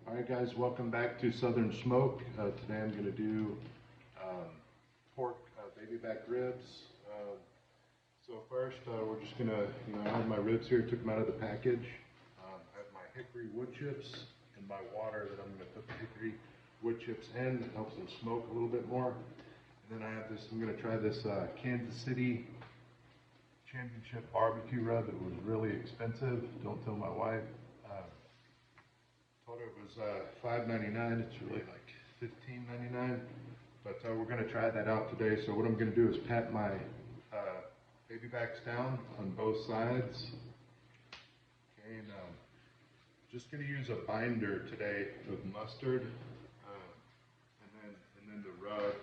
Alright guys, welcome back to Southern Smoke. Today I'm going to do pork baby back ribs. So first we're just going to, I have my ribs here, took them out of the package. I have my hickory wood chips and my water that I'm going to put the hickory wood chips in. It helps them smoke a little bit more. And then I have this, I'm going to try this Kansas City Championship barbecue rub. It was really expensive, don't tell my wife. Told her it was $5.99. It's really like $15.99. But we're going to try that out today. So what I'm going to do is pat my baby backs down on both sides. Okay, and just going to use a binder today of mustard, and then the rub,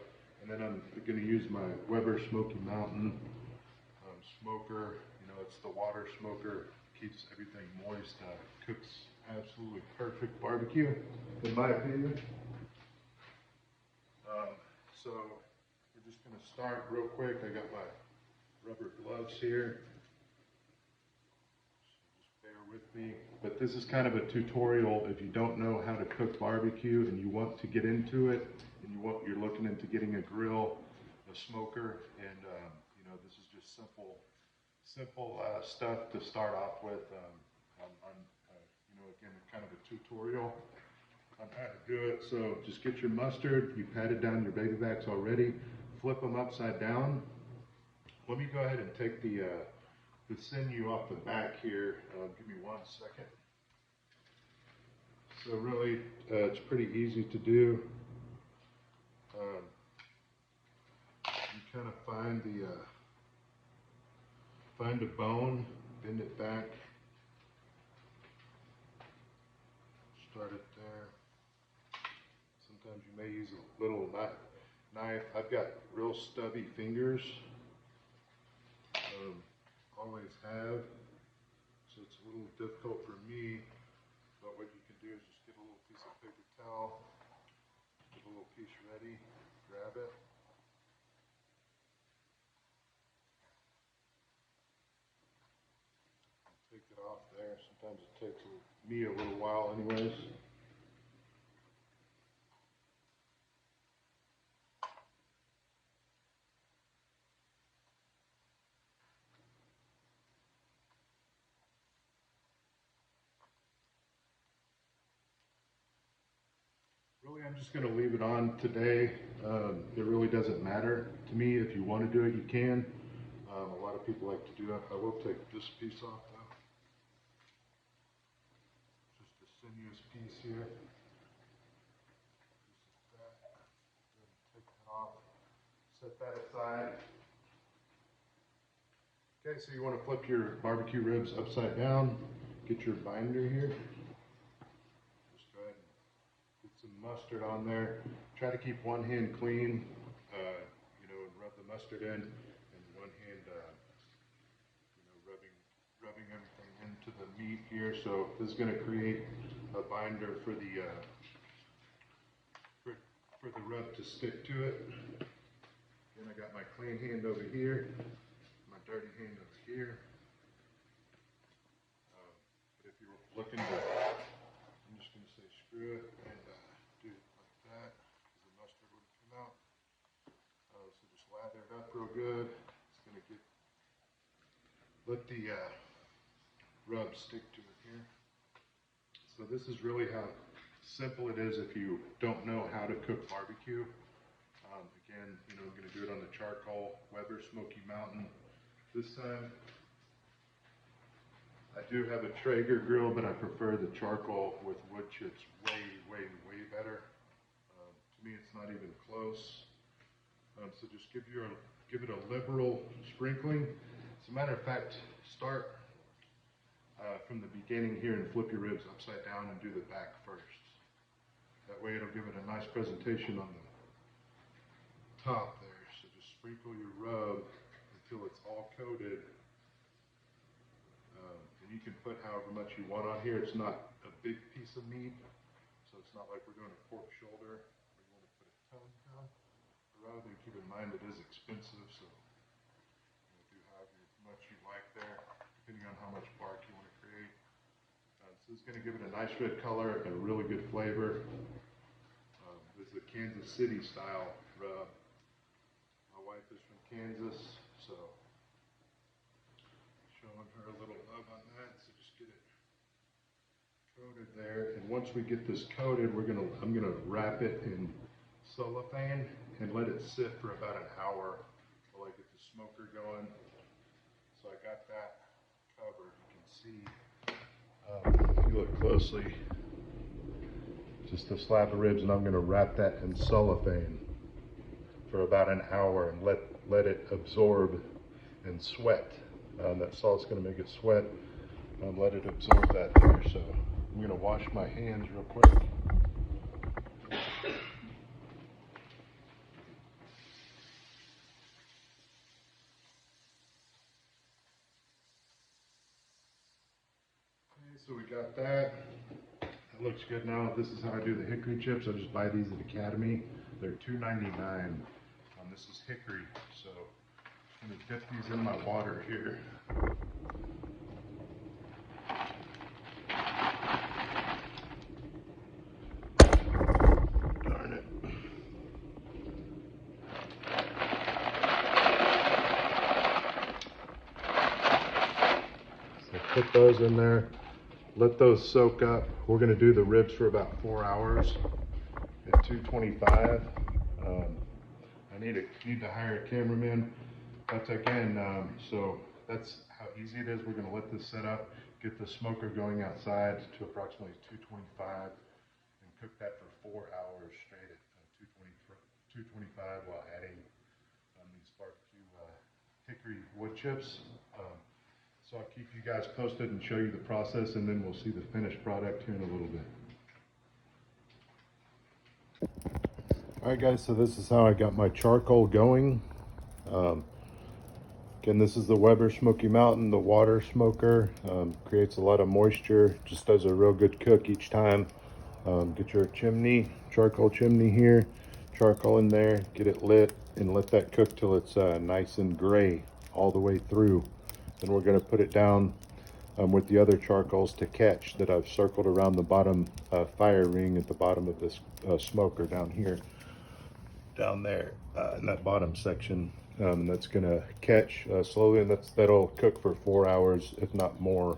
and then I'm going to use my Weber Smoky Mountain smoker. It's the water smoker, keeps everything moist, cooks absolutely perfect barbecue, in my opinion. So we're just going to start real quick. I got my rubber gloves here, so just bear with me. But this is kind of a tutorial if you don't know how to cook barbecue and you want to get into it, and you're looking into getting a grill, a smoker, and this is just simple stuff to start off with. Again, kind of a tutorial on how to do it. So just get your mustard. You patted down your baby backs already. Flip them upside down. Let me go ahead and take the sinew off the back here. Give me 1 second. So really, it's pretty easy to do. You kind of find a bone, bend it back. Start it there. Sometimes you may use a little knife. I've got real stubby fingers. Always have. So it's a little difficult for me. But what you can do is just get a little piece of paper towel, get a little piece ready, grab it. Take it off there. Sometimes it takes me a little while anyways. Really, I'm just going to leave it on today. It really doesn't matter to me. If you want to do it, you can. A lot of people like to do it. I will take this piece off though. Just a sinuous piece here. Take that off. Set that aside. Okay, so you want to flip your barbecue ribs upside down. Get your binder here. Just go ahead and get some mustard on there. Try to keep one hand clean, and rub the mustard in, and one hand, rubbing everything into the meat here. So this is going to create a binder for the rub to stick to it. Then I got my clean hand over here, my dirty hand over here. But if you're looking to, I'm just going to say screw it and do it like that, because the mustard would come out. So just lather it up real good. It's going to let the rub stick to it here. So this is really how simple it is if you don't know how to cook barbecue. Again, I'm going to do it on the charcoal Weber Smoky Mountain this time. I do have a Traeger grill, but I prefer the charcoal with wood chips way better. To me, it's not even close. So just give it a liberal sprinkling. As a matter of fact, start from the beginning here and flip your ribs upside down and do the back first. That way it'll give it a nice presentation on the top there. So just sprinkle your rub until it's all coated. And you can put however much you want on here. It's not a big piece of meat, so it's not like we're doing a pork shoulder where you want to put a ton down. Rather, keep in mind it is expensive, so do however much you like there, depending on how much bark you want to create. So it's going to give it a nice red color and a really good flavor. This is a Kansas City style rub. My wife is from Kansas, so showing her a little love on that. So just get it coated there. And once we get this coated, I'm gonna wrap it in cellophane and let it sit for about an hour while I get the smoker going. So I got that covered. You can see, if you look closely, just a slab of ribs, and I'm gonna wrap that in cellophane for about an hour and let it absorb and sweat. That salt's gonna make it sweat. Let it absorb that there. So I'm gonna wash my hands real quick. Okay, so we got that. That looks good now. This is how I do the hickory chips. I just buy these at Academy. They're $2.99. This is hickory, so I'm gonna dip these in my water here. Darn it. So put those in there. Let those soak up. We're gonna do the ribs for about 4 hours at 225. I need to hire a cameraman. But again, so that's how easy it is. We're gonna let this set up, get the smoker going outside to approximately 225, and cook that for 4 hours straight at 225 while adding these barbecue hickory wood chips. So I'll keep you guys posted and show you the process, and then we'll see the finished product here in a little bit. All right, guys, so this is how I got my charcoal going. Again, this is the Weber Smoky Mountain, the water smoker. Creates a lot of moisture, just does a real good cook each time. Get your chimney, charcoal chimney here, charcoal in there, get it lit, and let that cook till it's nice and gray all the way through. Then we're gonna put it down with the other charcoals to catch that I've circled around the bottom fire ring at the bottom of this smoker down here. Down there in that bottom section, that's gonna catch slowly, and that'll cook for 4 hours, if not more.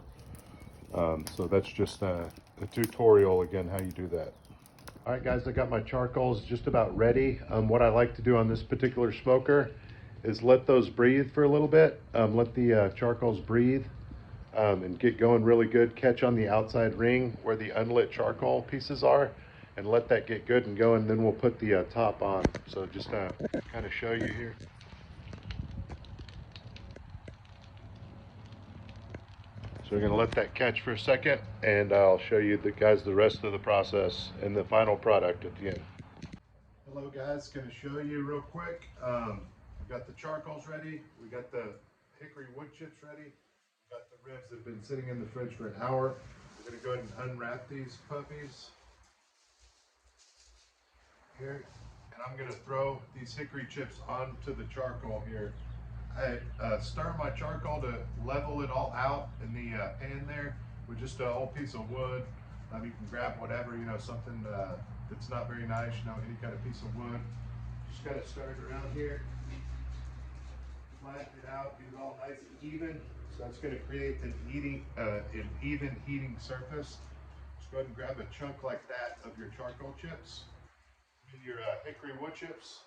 So that's just a tutorial again how you do that. All right, guys, I got my charcoals just about ready. What I like to do on this particular smoker is let those breathe for a little bit. Let the charcoals breathe and get going really good. Catch on the outside ring where the unlit charcoal pieces are, and let that get good and going. Then we'll put the top on. So just kind of show you here. So we're gonna let that catch for a second, and I'll show you the rest of the process and the final product at the end. Hello guys, gonna show you real quick. We got the charcoals ready. We got the hickory wood chips ready. We got the ribs that have been sitting in the fridge for an hour. We're gonna go ahead and unwrap these puppies here, and I'm gonna throw these hickory chips onto the charcoal here. I stir my charcoal to level it all out in the pan there with just a whole piece of wood. You can grab whatever, something that's not very nice, any kind of piece of wood. Just kind of stir it around here, flatten it out, get it all nice and even. So that's going to create an even heating surface. Just go ahead and grab a chunk like that of your charcoal chips, your hickory wood chips.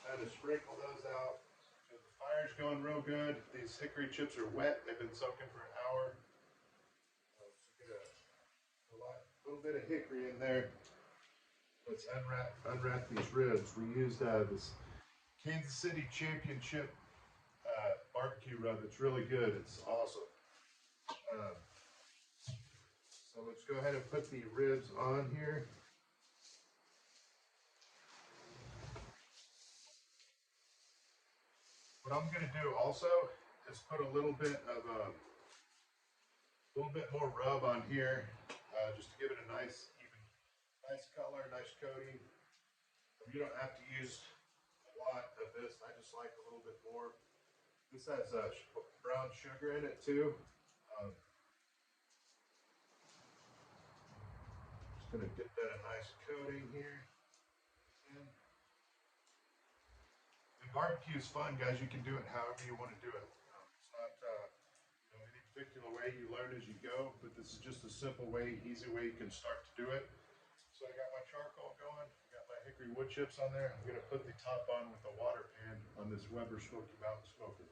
Kind of sprinkle those out. So the fire's going real good. These hickory chips are wet. They've been soaking for an hour. So get a little bit of hickory in there. Let's unwrap these ribs. We used this Kansas City Championship barbecue rub. It's really good. It's awesome. So let's go ahead and put the ribs on here. What I'm going to do also is put a little bit more rub on here, just to give it a nice color, nice coating. You don't have to use a lot of this. I just like a little bit more. This has brown sugar in it too. Gonna get that a nice coating here. And barbecue is fun, guys. You can do it however you want to do it. It's not any particular way. You learn as you go, but this is just a simple way, easy way you can start to do it. So I got my charcoal going. I got my hickory wood chips on there. I'm gonna put the top on with a water pan on this Weber Smoky Mountain smoker.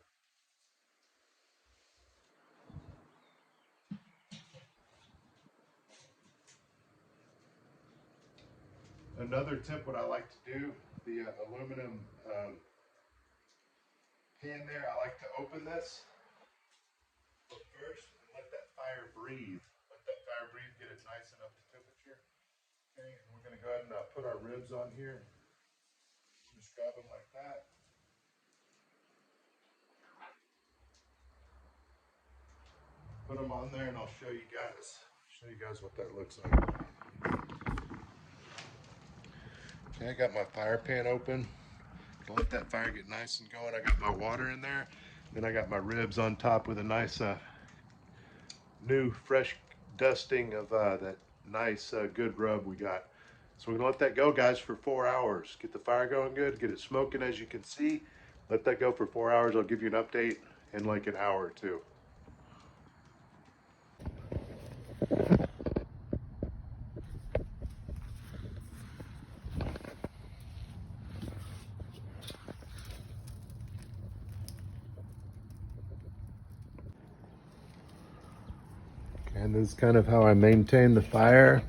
Another tip, what I like to do, the aluminum pan there, I like to open this first and let that fire breathe. Let that fire breathe, get it nice enough to temperature. Okay, and we're gonna go ahead and put our ribs on here. Just grab them like that. Put them on there and I'll show you guys what that looks like. Okay, I got my fire pan open. Let that fire get nice and going. I got my water in there. Then I got my ribs on top with a nice new fresh dusting of that nice good rub we got. So we're gonna let that go, guys, for 4 hours. Get the fire going good, get it smoking as you can see. Let that go for 4 hours. I'll give you an update in like an hour or two. And this is kind of how I maintain the fire.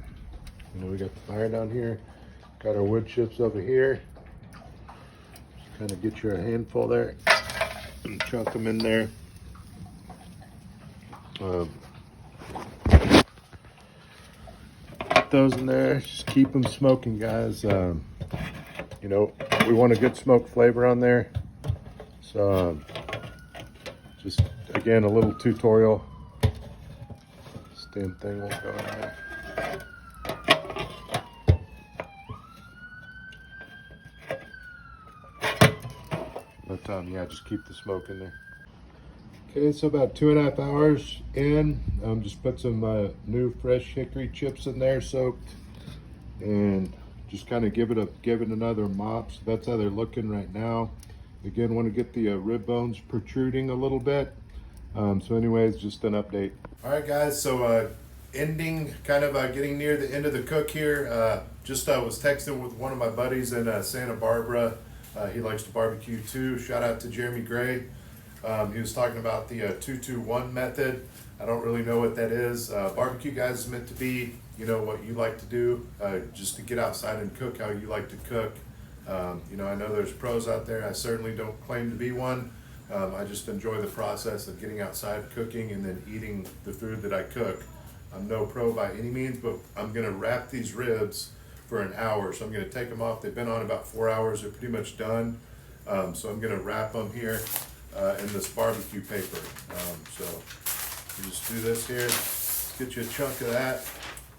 You know, we got the fire down here, got our wood chips over here. Just kind of get you a handful there and chunk them in there. Put those in there, just keep them smoking, guys. You know, we want a good smoke flavor on there. So just again, a little tutorial. This damn thing won't go in there. But yeah, just keep the smoke in there. Okay, so about 2.5 hours in, just put some new fresh hickory chips in there, soaked, and just kind of give it another mop. So that's how they're looking right now. Again, want to get the rib bones protruding a little bit. So anyways, just an update. All right, guys, so ending, kind of getting near the end of the cook here. Just was texting with one of my buddies in Santa Barbara. He likes to barbecue too. Shout out to Jeremy Gray. He was talking about the 2-2-1 method. I don't really know what that is. Barbecue, guys, is meant to be, you know, what you like to do, just to get outside and cook how you like to cook. You know, I know there's pros out there. I certainly don't claim to be one. I just enjoy the process of getting outside, cooking, and then eating the food that I cook. I'm no pro by any means, but I'm gonna wrap these ribs for an hour. So I'm gonna take them off. They've been on about 4 hours. They're pretty much done. So I'm gonna wrap them here in this barbecue paper. So you just do this here. Get you a chunk of that,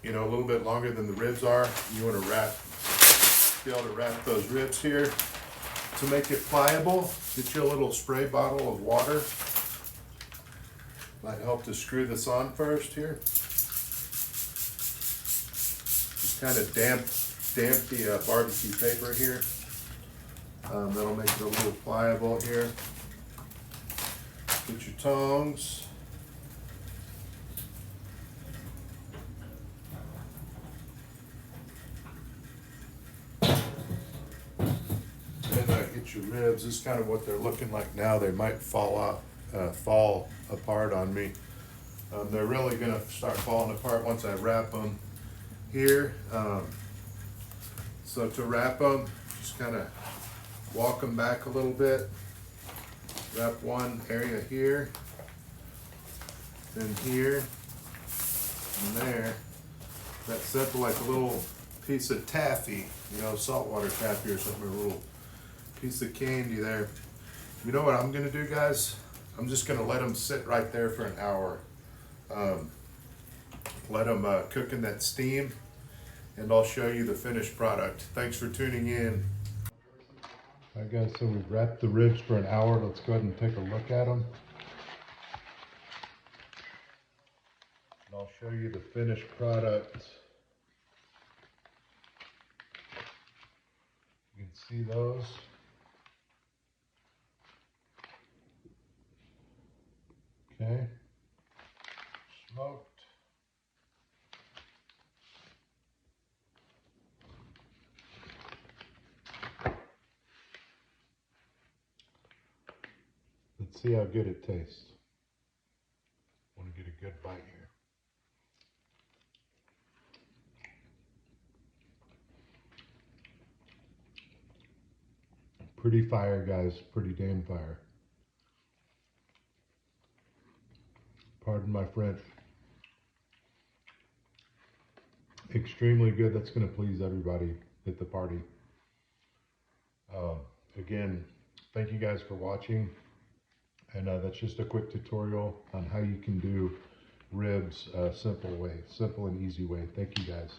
you know, a little bit longer than the ribs are. You wanna be able to wrap those ribs here. To make it pliable, get you a little spray bottle of water. Might help to screw this on first here. Just kind of damp the barbecue paper here. That'll make it a little pliable here. Get your tongs. Get your ribs. This is kind of what they're looking like now. They might fall apart on me. They're really gonna start falling apart once I wrap them here. So to wrap them, just kind of walk them back a little bit. Wrap one area here, then here, and there. That's simple, like a little piece of taffy, you know, saltwater taffy or something, a little piece of candy there. You know what I'm gonna do, guys? I'm just gonna let them sit right there for an hour. Let them cook in that steam, and I'll show you the finished product. Thanks for tuning in. All right, guys, so we've wrapped the ribs for an hour. Let's go ahead and take a look at them. And I'll show you the finished product. see those. Okay, smoked. Let's see how good it tastes. I want to get a good bite here. Pretty fire, guys. Pretty damn fire. Pardon my French. Extremely good. That's going to please everybody at the party. Again, thank you guys for watching. And that's just a quick tutorial on how you can do ribs simple way, simple and easy way. Thank you guys.